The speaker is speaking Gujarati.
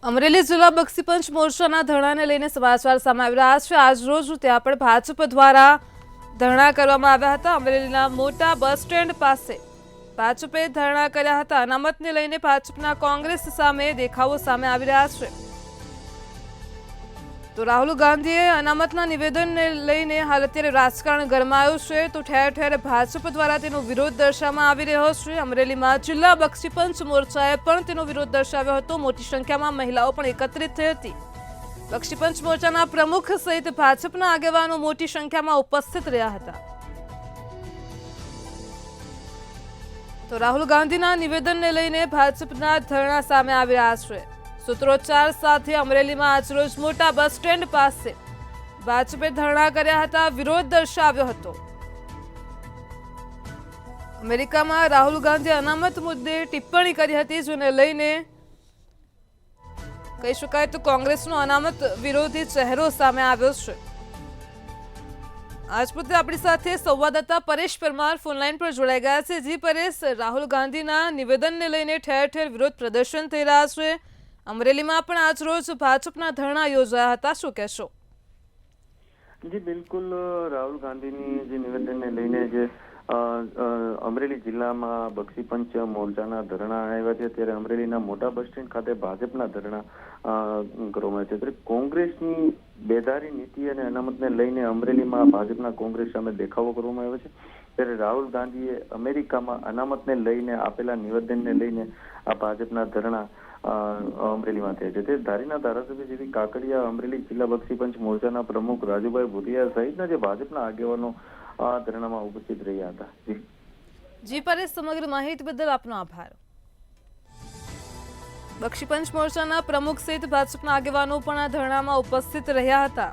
અમરેલી જિલ્લા બક્ષીપંચ મોરચાના ધરણાને લઈને સમાચાર સામે આવી રહ્યા છે। આજરોજ ત્યાં પણ ભાજપ દ્વારા ધરણા કરવામાં આવ્યા હતા। અમરેલીના મોટા બસ સ્ટેન્ડ પાસે ભાજપે ધરણા કર્યા હતા। અનામતને લઈને ભાજપના કોંગ્રેસ સામે દેખાવો સામે આવી રહ્યા છે। તો રાહુલ ગાંધીએ અનામતના નિવેદનને લઈને હાલ અત્યારે રાજકારણ ગરમાયું છે। તો ઠેર ઠેર ભાજપ દ્વારા તેનો વિરોધ દર્શાવવામાં આવી રહ્યો છે। અમરેલીમાં જિલ્લા બક્ષીપંચ મોરચાએ પણ તેનો વિરોધ દર્શાવ્યો હતો। મોટી સંખ્યામાં મહિલાઓ પણ એકત્રિત થઈ હતી। બક્ષીપંચ મોરચાના પ્રમુખ સહિત ભાજપના આગેવાનો મોટી સંખ્યામાં ઉપસ્થિત રહ્યા હતા। તો રાહુલ ગાંધીના નિવેદનને લઈને ભાજપના ધરણા સામે આવી રહ્યા છે। સૂત્રોચ્ચાર સાથે અમરેલીમાં આજરોજ મોટા બસ સ્ટેન્ડ પાસે ભાજપે ધરણા કર્યા હતા, વિરોધ દર્શાવ્યો હતો। અમેરિકામાં રાહુલ ગાંધીએ અનામત મુદ્દે ટિપ્પણી કરી હતી, જેને લઈને કહી શકાય તો કોંગ્રેસનો અનામત વિરોધી ચહેરો સામે આવ્યો છે। આજ પોતે આપણી સાથે સંવાદદાતા પરેશ પરમાર ફોનલાઈન પર જોડાઈ ગયા છે। જી પરેશ, રાહુલ ગાંધીના નિવેદનને લઈને ઠેર ઠેર વિરોધ પ્રદર્શન થઈ રહ્યા છે। અમરેલીમાં પણ આજ રોજ ભાજપના ધરણા યોજાયા હતા, શું કહેશો? જી બિલકુલ, રાહુલ ગાંધીની જે નિવેદનને લઈને જે અમરેલી જિલ્લામાં બક્ષીપંચ મોરચાના ધરણા આવ્યા છે, ત્યારે અમરેલીના મોટા બસ સ્ટેન્ડ ખાતે ભાજપના ધરણા કરવામાં આવ્યા છે। ત્યારે કોંગ્રેસની બેદારી નીતિ અને અનામતને લઈને અમરેલીમાં ભાજપના કોંગ્રેસ સામે દેખાવો કરવામાં આવ્યો છે। ત્યારે રાહુલ ગાંધીએ અમેરિકામાં અનામતને લઈને આપેલા નિવેદનને લઈને આ ભાજપના ધરણા અમરેલીમાં થયા છે। તે ધારીના ધારાસભ્ય જેવી કાકડિયા, અમરેલી જિલ્લા બક્ષીપંચ મોરચાના પ્રમુખ રાજુભાઈ ભુતિયા સહિતના જે ભાજપના આગેવાનો આ ધરણામાં ઉપસ્થિત રહ્યા હતા। જી પરેશ, સમગ્ર માહિતી બદલ આપનો આભાર। બક્ષીપંચ મોરચાના પ્રમુખ સહિત ભાજપના આગેવાનો પણ આ ધરણામાં ઉપસ્થિત રહ્યા હતા।